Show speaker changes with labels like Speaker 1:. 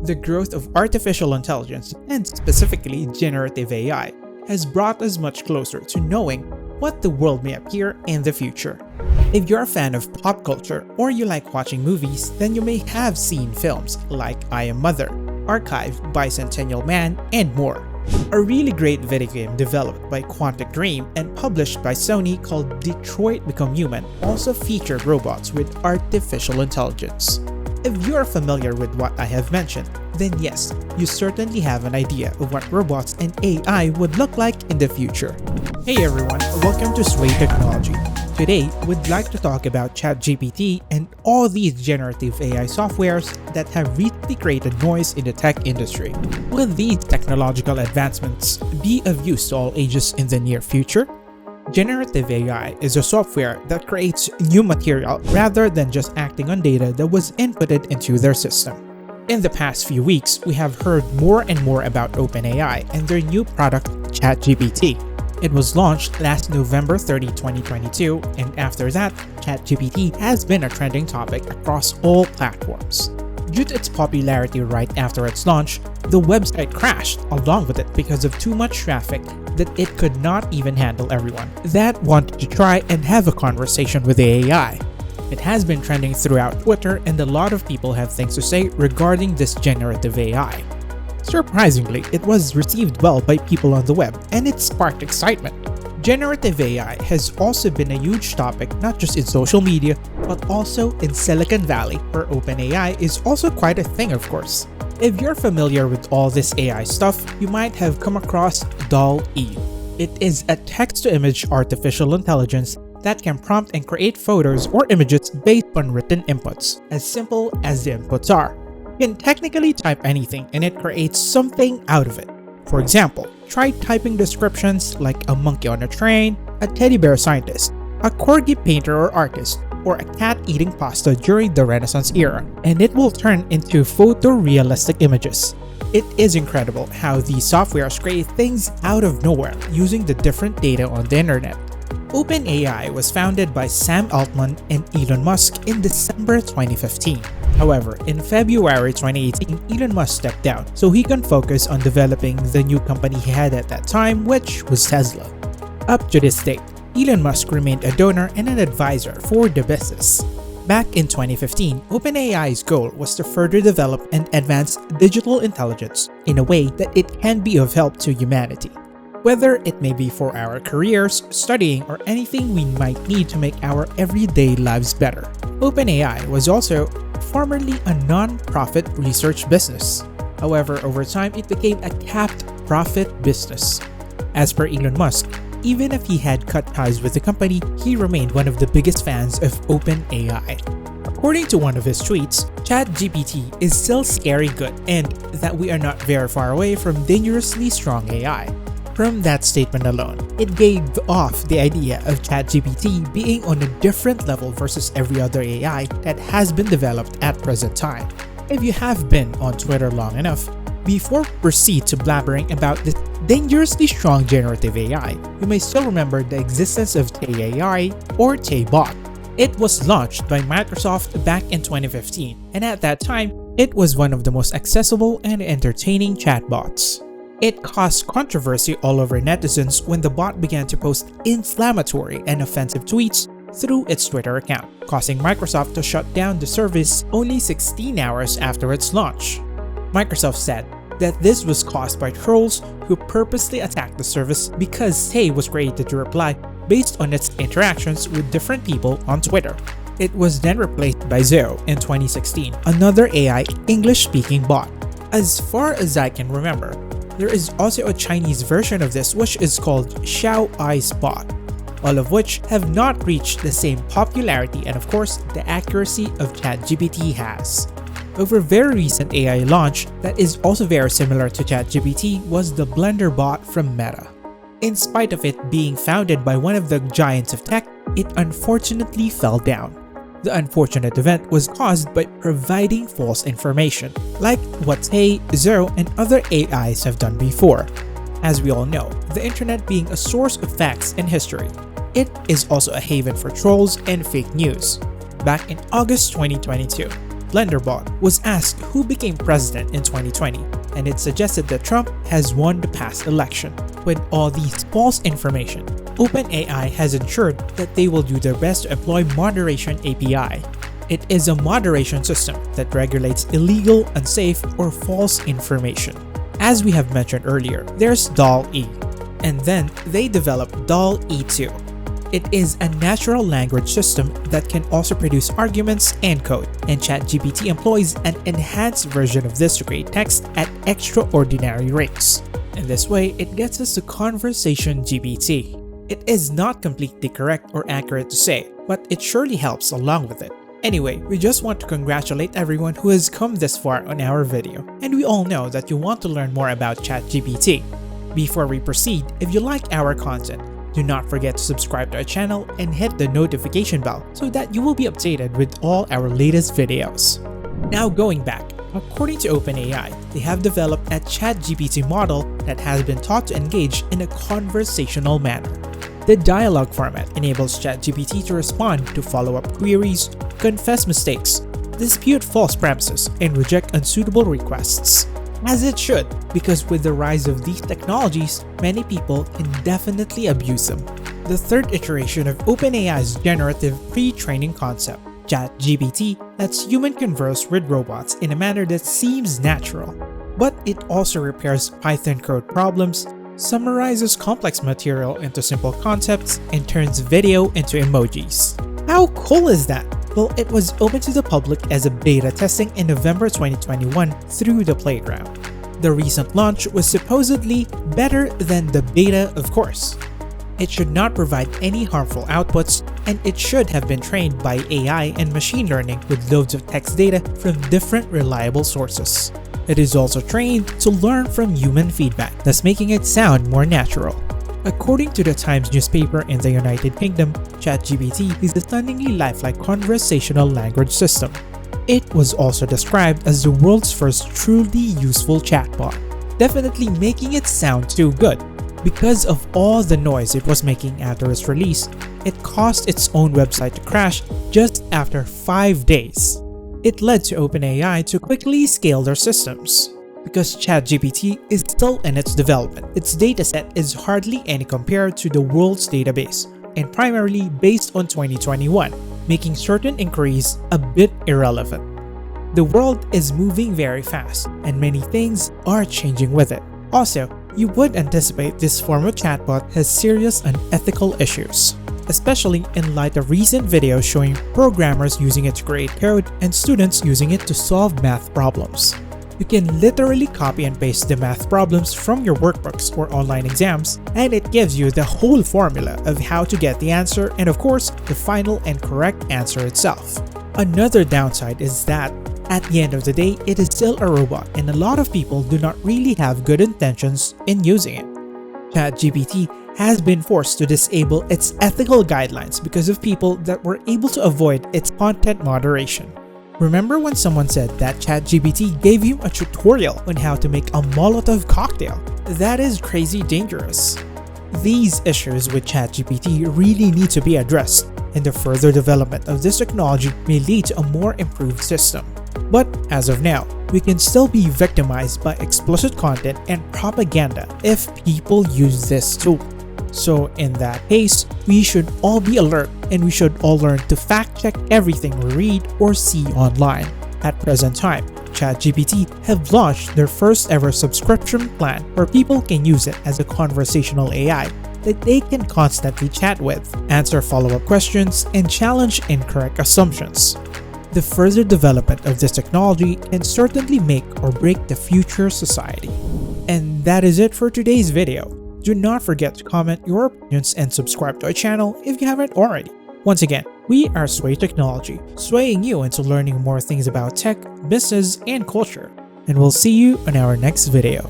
Speaker 1: the growth of artificial intelligence, and specifically generative AI, has brought us much closer to knowing what the world may appear in the future. If you're a fan of pop culture or you like watching movies, then you may have seen films like I Am Mother, Archive, Bicentennial Man, and more. A really great video game developed by Quantic Dream and published by Sony called Detroit Become Human also featured robots with artificial intelligence. If you are familiar with what I have mentioned, then yes, you certainly have an idea of what robots and AI would look like in the future. Hey everyone, welcome to Sway Technology. Today, we'd like to talk about ChatGPT and all these generative AI softwares that have recently created noise in the tech industry. Will these technological advancements be of use to all ages in the near future? Generative AI is a software that creates new material rather than just acting on data that was inputted into their system. In the past few weeks, we have heard more and more about OpenAI and their new product, ChatGPT. It was launched last November 30, 2022, and after that, ChatGPT has been a trending topic across all platforms. Due to its popularity right after its launch, the website crashed along with it because of too much traffic that it could not even handle everyone that wanted to try and have a conversation with the AI. It has been trending throughout Twitter, and a lot of people have things to say regarding this generative AI. Surprisingly, it was received well by people on the web, and it sparked excitement. Generative AI has also been a huge topic not just in social media, but also in Silicon Valley, where OpenAI is also quite a thing, of course. If you're familiar with all this AI stuff, you might have come across DALL-E. It is a text-to-image artificial intelligence that can prompt and create photos or images based on written inputs, as simple as the inputs are. You can technically type anything and it creates something out of it. For example, try typing descriptions like a monkey on a train, a teddy bear scientist, a corgi painter or artist, or a cat eating pasta during the Renaissance era, and it will turn into photorealistic images. It is incredible how these softwares create things out of nowhere using the different data on the internet. OpenAI was founded by Sam Altman and Elon Musk in December 2015. However, in February 2018, Elon Musk stepped down so he can focus on developing the new company he had at that time, which was Tesla. Up to this date, Elon Musk remained a donor and an advisor for the business. Back in 2015, OpenAI's goal was to further develop and advance digital intelligence in a way that it can be of help to humanity. Whether it may be for our careers, studying, or anything we might need to make our everyday lives better. OpenAI was also formerly a non-profit research business. However, over time, it became a capped profit business. As per Elon Musk, even if he had cut ties with the company, he remained one of the biggest fans of OpenAI. According to one of his tweets, ChatGPT is still scary good and that we are not very far away from dangerously strong AI. From that statement alone, it gave off the idea of ChatGPT being on a different level versus every other AI that has been developed at present time. If you have been on Twitter long enough, before we proceed to blabbering about this dangerously strong generative AI, you may still remember the existence of AI or chatbot. It was launched by Microsoft back in 2015, and at that time, it was one of the most accessible and entertaining chatbots. It caused controversy all over netizens when the bot began to post inflammatory and offensive tweets through its Twitter account, causing Microsoft to shut down the service only 16 hours after its launch. Microsoft said that this was caused by trolls who purposely attacked the service because Say was created to reply based on its interactions with different people on Twitter. It was then replaced by Zero in 2016, another AI English-speaking bot. As far as I can remember, there is also a Chinese version of this which is called Xiao Ai's bot, all of which have not reached the same popularity and of course the accuracy of ChatGPT has. Over very recent AI launch that is also very similar to ChatGPT was the Blender bot from Meta. In spite of it being founded by one of the giants of tech, it unfortunately fell down. The unfortunate event was caused by providing false information, like what Hey, Zero, and other AIs have done before. As we all know, the internet being a source of facts and history, it is also a haven for trolls and fake news. Back in August 2022, Blenderbot was asked who became president in 2020, and it suggested that Trump has won the past election. With all these false information, OpenAI has ensured that they will do their best to employ Moderation API. It is a moderation system that regulates illegal, unsafe, or false information. As we have mentioned earlier, there's DALL-E, and then they developed DALL-E 2. It is a natural language system that can also produce arguments and code, and ChatGPT employs an enhanced version of this to create text at extraordinary rates. In this way, it gets us to Conversation GPT. It is not completely correct or accurate to say, but it surely helps along with it. Anyway, we just want to congratulate everyone who has come this far on our video, and we all know that you want to learn more about ChatGPT. Before we proceed, if you like our content, do not forget to subscribe to our channel and hit the notification bell so that you will be updated with all our latest videos. Now going back, according to OpenAI, they have developed a ChatGPT model that has been taught to engage in a conversational manner. The dialogue format enables ChatGPT to respond to follow-up queries, confess mistakes, dispute false premises, and reject unsuitable requests. As it should, because with the rise of these technologies, many people can definitely abuse them. The third iteration of OpenAI's generative pre-training concept, ChatGPT, lets humans converse with robots in a manner that seems natural. But it also repairs Python code problems, summarizes complex material into simple concepts, and turns video into emojis. How cool is that? Well, it was open to the public as a beta testing in November 2021 through the Playground. The recent launch was supposedly better than the beta, of course. It should not provide any harmful outputs, and it should have been trained by AI and machine learning with loads of text data from different reliable sources. It is also trained to learn from human feedback, thus making it sound more natural. According to the Times newspaper in the United Kingdom, ChatGPT is a stunningly lifelike conversational language system. It was also described as the world's first truly useful chatbot, definitely making it sound too good. Because of all the noise it was making after its release, it caused its own website to crash just after 5 days. It led to OpenAI to quickly scale their systems. Because ChatGPT is still in its development, its dataset is hardly any compared to the world's database, and primarily based on 2021, making certain inquiries a bit irrelevant. The world is moving very fast, and many things are changing with it. Also, you would anticipate this form of chatbot has serious unethical issues, especially in light of recent videos showing programmers using it to create code and students using it to solve math problems. You can literally copy and paste the math problems from your workbooks or online exams, and it gives you the whole formula of how to get the answer and of course, the final and correct answer itself. Another downside is that, at the end of the day, it is still a robot and a lot of people do not really have good intentions in using it. ChatGPT has been forced to disable its ethical guidelines because of people that were able to avoid its content moderation. Remember when someone said that ChatGPT gave you a tutorial on how to make a Molotov cocktail? That is crazy dangerous. These issues with ChatGPT really need to be addressed, and the further development of this technology may lead to a more improved system. But as of now, we can still be victimized by explicit content and propaganda if people use this tool. So in that case, we should all be alert and we should all learn to fact check everything we read or see online. At present time, ChatGPT have launched their first ever subscription plan where people can use it as a conversational AI that they can constantly chat with, answer follow-up questions, and challenge incorrect assumptions. The further development of this technology can certainly make or break the future society. And that is it for today's video. Do not forget to comment your opinions and subscribe to our channel if you haven't already. Once again, we are Sway Technology, swaying you into learning more things about tech, business, and culture. And we'll see you in our next video.